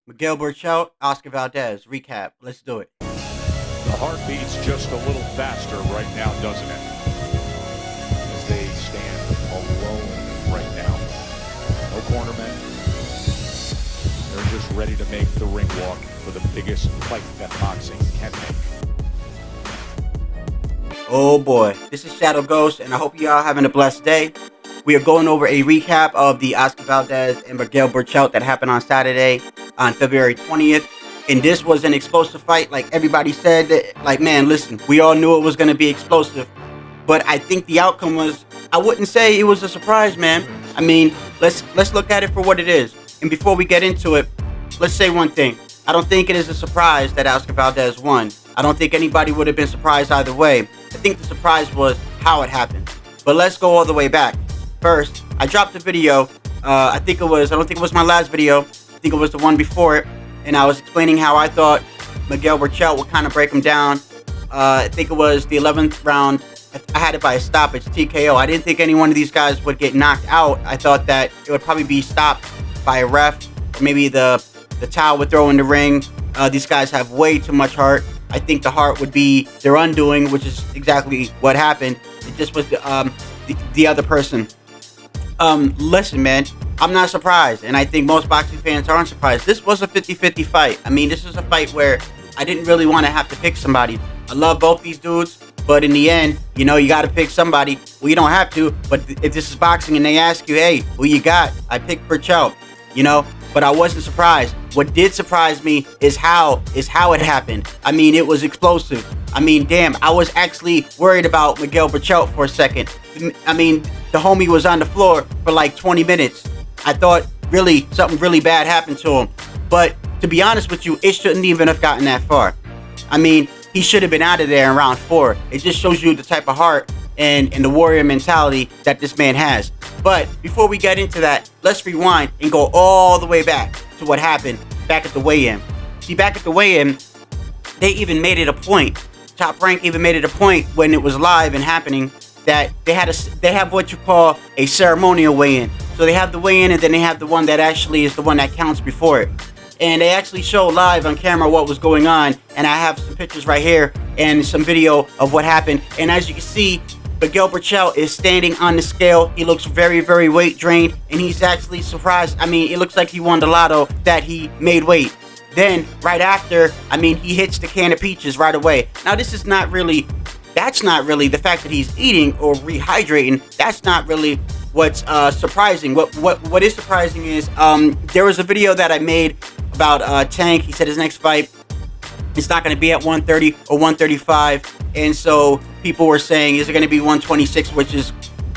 Miguel Berchelt, Oscar Valdez. Recap. Let's do it. The heart beats just a little faster right now, doesn't it? As they stand alone right now. No cornermen. They're just ready to make the ring walk for the biggest fight that boxing can make. Oh boy. This is Shadow Ghost, and I hope you all having a blessed day. We are going over a recap of the Oscar Valdez and Miguel Berchelt that happened on Saturday on February 20th. And this was an explosive fight, like everybody said. Like, man, listen, we all knew it was going to be explosive. But I think the outcome was, I wouldn't say it was a surprise, man. I mean, let's look at it for what it is. And before we get into it, let's say one thing. I don't think it is a surprise that Oscar Valdez won. I don't think anybody would have been surprised either way. I think the surprise was how it happened. But let's go all the way back. First, I dropped a video. I don't think it was my last video. I think it was the one before it. And I was explaining how I thought Miguel Berchelt would kind of break him down. I think it was the 11th round. I had it by a stoppage, TKO. I didn't think any one of these guys would get knocked out. I thought that it would probably be stopped by a ref. Or maybe the towel would throw in the ring. These guys have way too much heart. I think the heart would be their undoing, which is exactly what happened. It just was the other person. Listen, man, I'm not surprised, and I think most boxing fans aren't surprised. This was a 50-50 fight. I mean, this is a fight where I didn't really want to have to pick somebody. I love both these dudes, but in the end, you know, you got to pick somebody. Well, you don't have to, but if this is boxing and they ask you, hey, who you got? I picked Berchelt, you know, but I wasn't surprised. What did surprise me is how it happened. I mean, it was explosive. I mean, damn, I was actually worried about Miguel Berchelt for a second. I mean, the homie was on the floor for like 20 minutes. I thought really something really bad happened to him. But to be honest with you, it shouldn't even have gotten that far. I mean, he should have been out of there in round 4. It just shows you the type of heart and the warrior mentality that this man has. But before we get into that, let's rewind and go all the way back to what happened back at the weigh-in. See, back at the weigh-in, they even made it a point. Top Rank even made it a point when it was live and happening that they have what you call a ceremonial weigh-in. So they have the weigh-in, and then they have the one that actually is the one that counts before it. And they actually show live on camera what was going on. And I have some pictures right here and some video of what happened. And as you can see, Miguel Berchelt is standing on the scale. He looks very, very weight drained, and he's actually surprised. I mean, it looks like he won the lotto that he made weight. Then right after, I mean, he hits the can of peaches right away. Now, that's not really the fact that he's eating or rehydrating. That's not really what's surprising. What is surprising is there was a video that I made about Tank. He said his next fight, it's not going to be at 130 or 135. And so people were saying, is it going to be 126, which is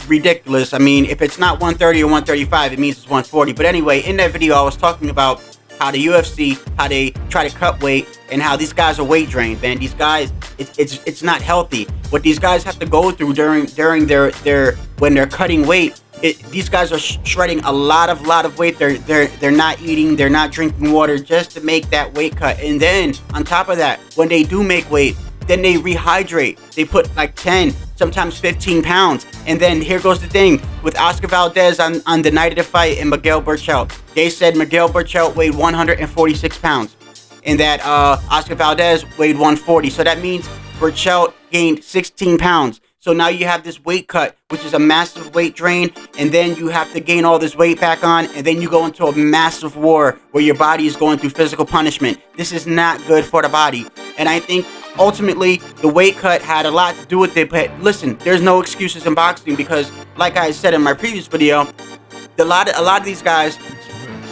ridiculous. I mean, if it's not 130 or 135, it means it's 140. But anyway, in that video, I was talking about how the UFC, how they try to cut weight, and how these guys are weight drained, man. These guys, it's not healthy. What these guys have to go through during their when they're cutting weight, these guys are shredding a lot of weight. They're not eating, they're not drinking water just to make that weight cut. And then on top of that, when they do make weight, then they rehydrate. They put like 10, sometimes 15 pounds. And then here goes the thing with Oscar Valdez on the night of the fight and Miguel Berchelt. They said Miguel Berchelt weighed 146 pounds and that Oscar Valdez weighed 140. So that means Berchelt gained 16 pounds. So now you have this weight cut, which is a massive weight drain, and then you have to gain all this weight back on, and then you go into a massive war where your body is going through physical punishment. This is not good for the body. And I think ultimately the weight cut had a lot to do with it. But listen, there's no excuses in boxing because, like I said in my previous video, a lot of these guys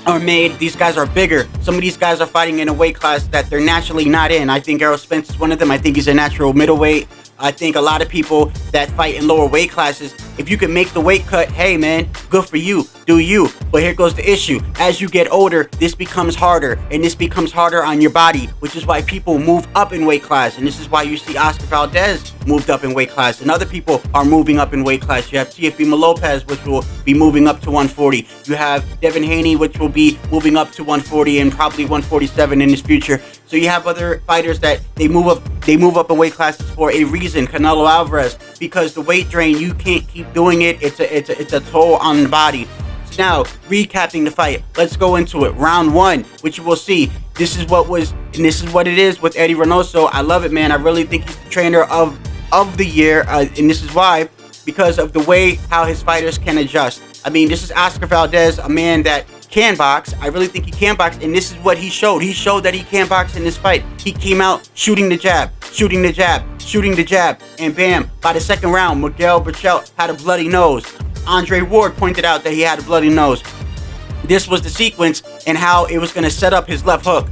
are made. These guys are bigger. Some of these guys are fighting in a weight class that they're naturally not in. I think Errol Spence is one of them. I think he's a natural middleweight. I think a lot of people that fight in lower weight classes, if you can make the weight cut, hey man, good for you, do you. But here goes the issue. As you get older, this becomes harder, and this becomes harder on your body, which is why people move up in weight class. And this is why you see Oscar Valdez moved up in weight class, and other people are moving up in weight class. You have Teofimo Lopez, which will be moving up to 140. You have Devin Haney, which will be moving up to 140 and probably 147 in his future. So you have other fighters that they move up in weight classes for a reason. Canelo Alvarez, because the weight drain, you can't keep doing it. It's a toll on the body. So now, recapping the fight, let's go into it. Round 1, which you will see. This is what was, and this is what it is with Eddie Reynoso. I love it, man. I really think he's the trainer of the year, and this is why, because of the way how his fighters can adjust. I mean, this is Oscar Valdez, a man that can box. I really think he can box, and this is what he showed. He showed that he can box in this fight. He came out shooting the jab, shooting the jab, shooting the jab, and bam, by the second round, Miguel Berchelt had a bloody nose. Andre Ward pointed out that he had a bloody nose. This was the sequence and how it was going to set up his left hook.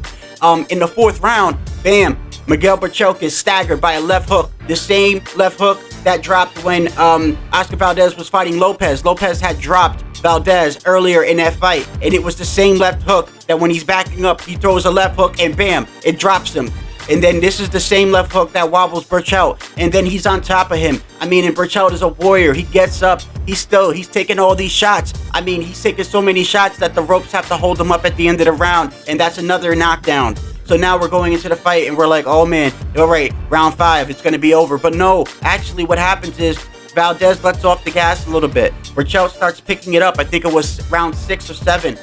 In the 4th round, bam, Miguel Berchelt is staggered by a left hook. The same left hook that dropped when Oscar Valdez was fighting Lopez. Lopez had dropped Valdez earlier in that fight, and it was the same left hook that when he's backing up, he throws a left hook and bam, it drops him. And then this is the same left hook that wobbles Berchelt, and then he's on top of him. I mean, and Berchelt is a warrior. He gets up, he's taking all these shots. I mean, he's taking so many shots that the ropes have to hold him up at the end of the round, and that's another knockdown. So now we're going into the fight, and we're like, oh man, all right, round 5, it's gonna be over. But no, actually what happens is Valdez lets off the gas a little bit. Berchelt starts picking it up. I think it was round 6 or 7,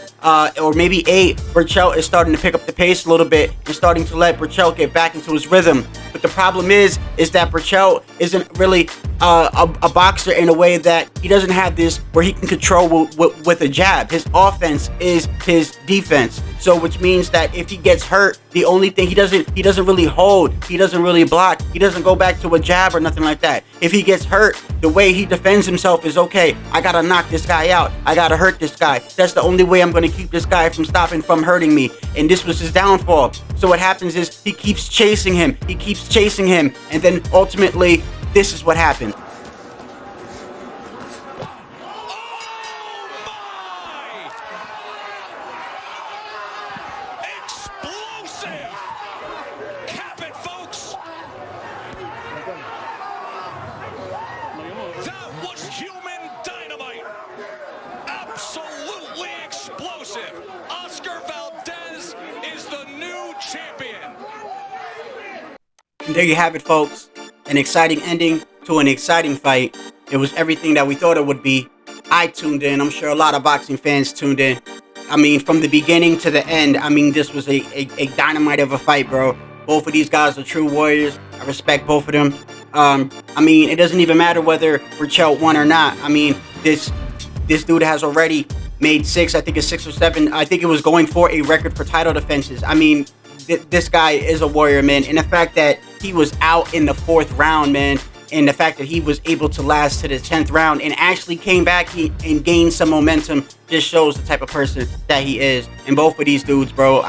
or maybe 8. Berchelt is starting to pick up the pace a little bit and starting to let Berchelt get back into his rhythm. But the problem is that Berchelt isn't really a boxer in a way that he doesn't have this where he can control with a jab. His offense is his defense. So which means that if he gets hurt, the only thing he doesn't really hold, he doesn't really block, he doesn't go back to a jab or nothing like that. If he gets hurt, the way he defends himself is, okay, I gotta knock this guy out, I gotta hurt this guy. That's the only way I'm gonna keep this guy from hurting me. And this was his downfall. So what happens is he keeps chasing him, and then ultimately this is what happened. Cap it, folks. That was human dynamite. Absolutely explosive. Oscar Valdez is the new champion. And there you have it, folks. An exciting ending to an exciting fight. It was everything that we thought it would be. I tuned in. I'm sure a lot of boxing fans tuned in. I mean, from the beginning to the end, I mean, this was a dynamite of a fight, bro. Both of these guys are true warriors. I respect both of them. I mean, it doesn't even matter whether Berchelt won or not. I mean, this dude has already made 6, I think it's 6 or 7. I think it was going for a record for title defenses. I mean, this guy is a warrior, man. And the fact that he was out in the 4th round, man, and the fact that he was able to last to the 10th round and actually came back and gained some momentum just shows the type of person that he is. And both of these dudes, bro,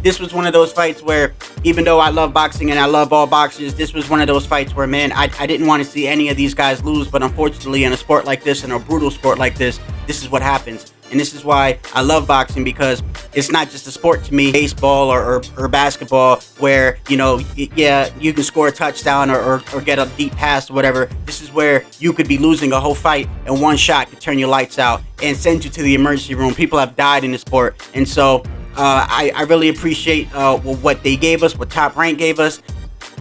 this was one of those fights where, even though I love boxing and I love all boxers, this was one of those fights where, man, I didn't want to see any of these guys lose. But unfortunately, in a sport like this, in a brutal sport like this is what happens. And this is why I love boxing, because it's not just a sport to me, baseball or basketball, where, yeah, you can score a touchdown or get a deep pass or whatever. This is where you could be losing a whole fight and one shot could turn your lights out and send you to the emergency room. People have died in this sport. And so I really appreciate what they gave us, what Top Rank gave us.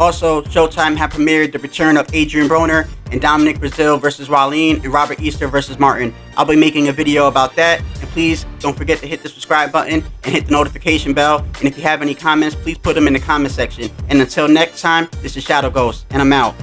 Also, Showtime had premiered the return of Adrian Broner and Dominic Brazil versus Wallin and Robert Easter versus Martin. I'll be making a video about that. And please don't forget to hit the subscribe button and hit the notification bell. And if you have any comments, please put them in the comment section. And until next time, this is Shadow Ghost, and I'm out.